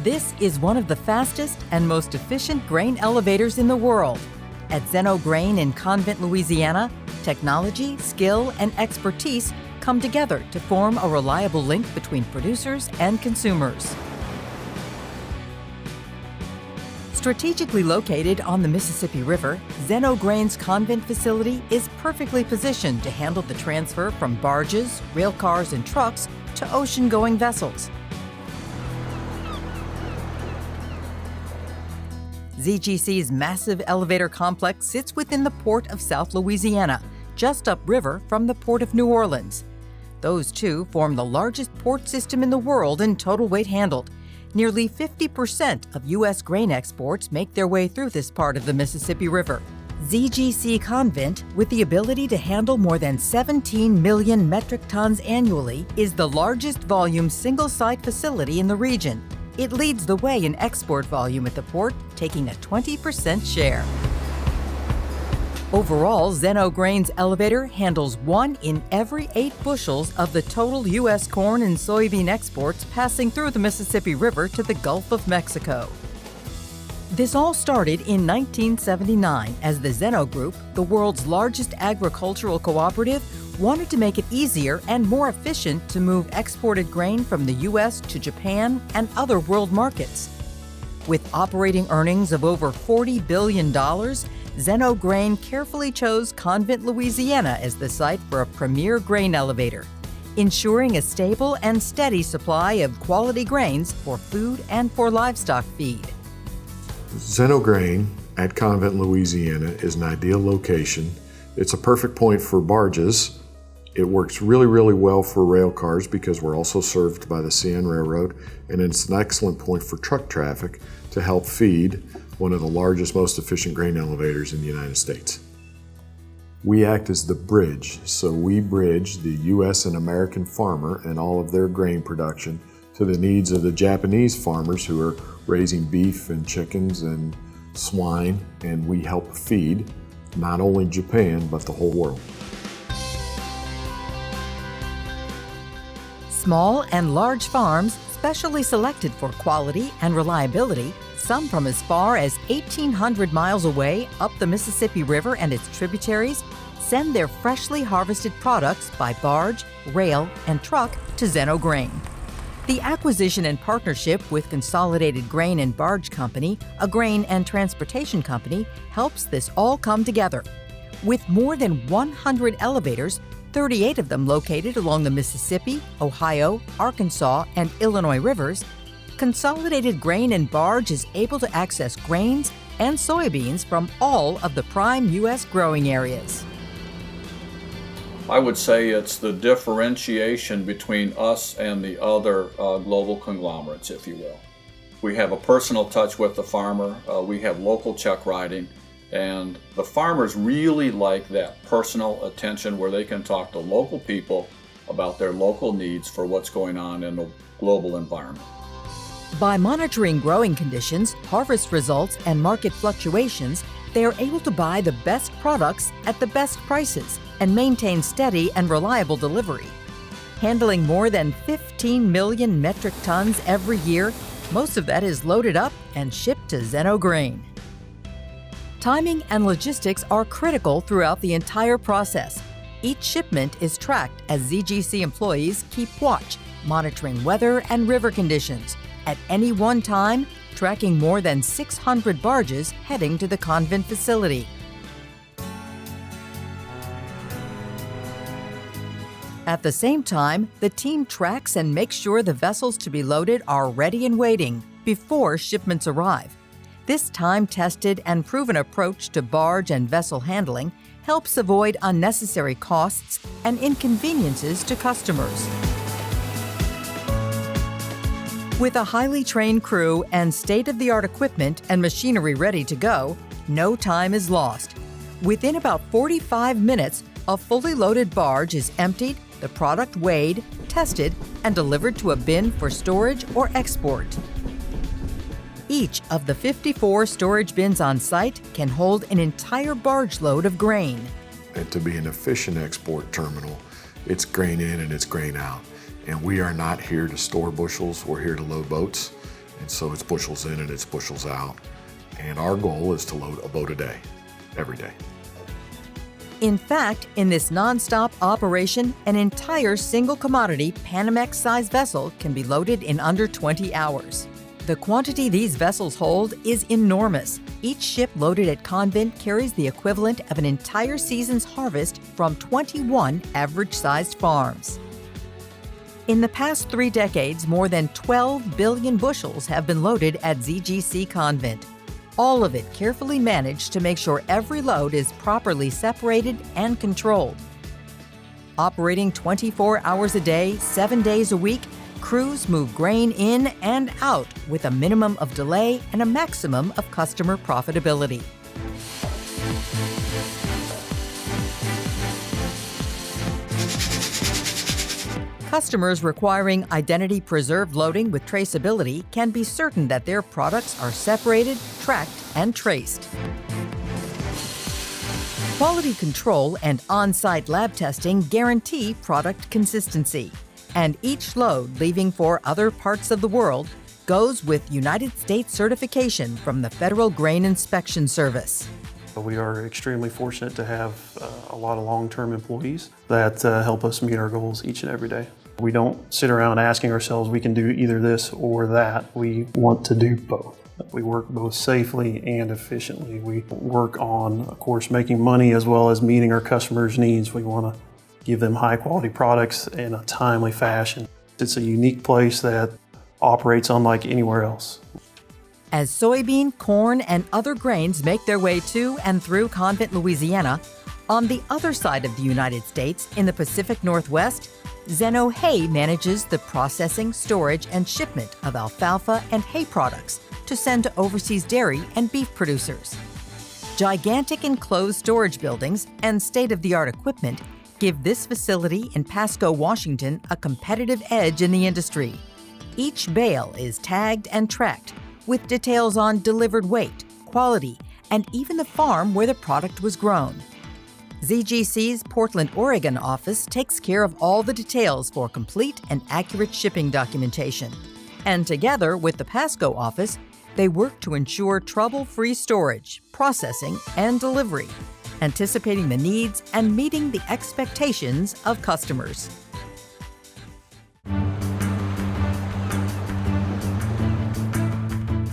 This is one of the fastest and most efficient grain elevators in the world. At Zen Noh Grain in Convent, Louisiana, technology, skill, and expertise come together to form a reliable link between producers and consumers. Strategically located on the Mississippi River, Zen Noh Grain's Convent facility is perfectly positioned to handle the transfer from barges, rail cars, and trucks to ocean-going vessels. ZGC's massive elevator complex sits within the port of South Louisiana, just upriver from the Port of New Orleans. Those two form the largest port system in the world in total weight handled. Nearly 50% of U.S. grain exports make their way through this part of the Mississippi River. ZGC Convent, with the ability to handle more than 17 million metric tons annually, is the largest volume single-site facility in the region. It leads the way in export volume at the port, taking a 20% share. Overall, Zen Noh Grain's elevator handles 1 in every 8 bushels of the total U.S. corn and soybean exports passing through the Mississippi River to the Gulf of Mexico. This all started in 1979 as the Zen Noh Group, the world's largest agricultural cooperative, wanted to make it easier and more efficient to move exported grain from the U.S. to Japan and other world markets. With operating earnings of over $40 billion, Zen Noh Grain carefully chose Convent, Louisiana as the site for a premier grain elevator, ensuring a stable and steady supply of quality grains for food and for livestock feed. Zen Noh Grain at Convent, Louisiana is an ideal location. It's a perfect point for barges. It works really well for rail cars because we're also served by the CN Railroad, and it's an excellent point for truck traffic to help feed one of the largest, most efficient grain elevators in the United States. We act as the bridge, so we bridge the U.S. and American farmer and all of their grain production to the needs of the Japanese farmers who are raising beef and chickens and swine, and we help feed not only Japan, but the whole world. Small and large farms, specially selected for quality and reliability, some from as far as 1,800 miles away up the Mississippi River and its tributaries, send their freshly harvested products by barge, rail, and truck to Zen Noh Grain. The acquisition and partnership with Consolidated Grain and Barge Company, a grain and transportation company, helps this all come together. With more than 100 elevators, 38 of them located along the Mississippi, Ohio, Arkansas, and Illinois rivers, Consolidated Grain and Barge is able to access grains and soybeans from all of the prime U.S. growing areas. I would say it's the differentiation between us and the other global conglomerates, if you will. We have a personal touch with the farmer, we have local check writing, and the farmers really like that personal attention where they can talk to local people about their local needs for what's going on in the global environment. By monitoring growing conditions, harvest results, and market fluctuations, they are able to buy the best products at the best prices and maintain steady and reliable delivery. Handling more than 15 million metric tons every year, most of that is loaded up and shipped to Zen Noh Grain. Timing and logistics are critical throughout the entire process. Each shipment is tracked as ZGC employees keep watch, monitoring weather and river conditions. At any one time, tracking more than 600 barges heading to the Convent facility. At the same time, the team tracks and makes sure the vessels to be loaded are ready and waiting before shipments arrive. This time-tested and proven approach to barge and vessel handling helps avoid unnecessary costs and inconveniences to customers. With a highly trained crew and state-of-the-art equipment and machinery ready to go, no time is lost. Within about 45 minutes, a fully loaded barge is emptied, the product weighed, tested, and delivered to a bin for storage or export. Each of the 54 storage bins on site can hold an entire barge load of grain. And to be an efficient export terminal, it's grain in and it's grain out. And we are not here to store bushels, we're here to load boats. And so it's bushels in and it's bushels out. And our goal is to load a boat a day, every day. In fact, in this nonstop operation, an entire single commodity Panamax-sized vessel can be loaded in under 20 hours. The quantity these vessels hold is enormous. Each ship loaded at Convent carries the equivalent of an entire season's harvest from 21 average-sized farms. In the past 3 decades, more than 12 billion bushels have been loaded at ZGC Convent. All of it carefully managed to make sure every load is properly separated and controlled. Operating 24 hours a day, 7 days a week, crews move grain in and out with a minimum of delay and a maximum of customer profitability. Customers requiring identity-preserved loading with traceability can be certain that their products are separated, tracked, and traced. Quality control and on-site lab testing guarantee product consistency, and each load leaving for other parts of the world goes with United States certification from the Federal Grain Inspection Service. We are extremely fortunate to have a lot of long-term employees that help us meet our goals each and every day. We don't sit around asking ourselves we can do either this or that. We want to do both. We work both safely and efficiently. We work on, of course, making money as well as meeting our customers' needs. We want to give them high-quality products in a timely fashion. It's a unique place that operates unlike anywhere else. As soybean, corn, and other grains make their way to and through Convent, Louisiana, on the other side of the United States, in the Pacific Northwest, Zen Noh hay manages the processing, storage, and shipment of alfalfa and hay products to send to overseas dairy and beef producers. Gigantic enclosed storage buildings and state-of-the-art equipment give this facility in Pasco, Washington, a competitive edge in the industry. Each bale is tagged and tracked, with details on delivered weight, quality, and even the farm where the product was grown. ZGC's Portland, Oregon office takes care of all the details for complete and accurate shipping documentation. And together with the Pasco office, they work to ensure trouble-free storage, processing, and delivery, anticipating the needs and meeting the expectations of customers.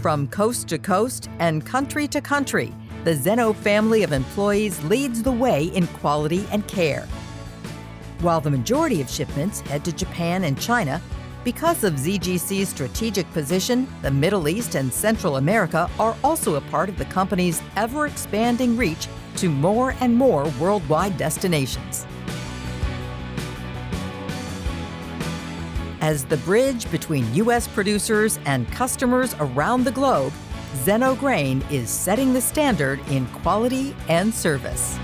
From coast to coast and country to country, the Zen Noh family of employees leads the way in quality and care. While the majority of shipments head to Japan and China, because of ZGC's strategic position, the Middle East and Central America are also a part of the company's ever-expanding reach to more and more worldwide destinations. As the bridge between U.S. producers and customers around the globe, Zen Noh Grain is setting the standard in quality and service.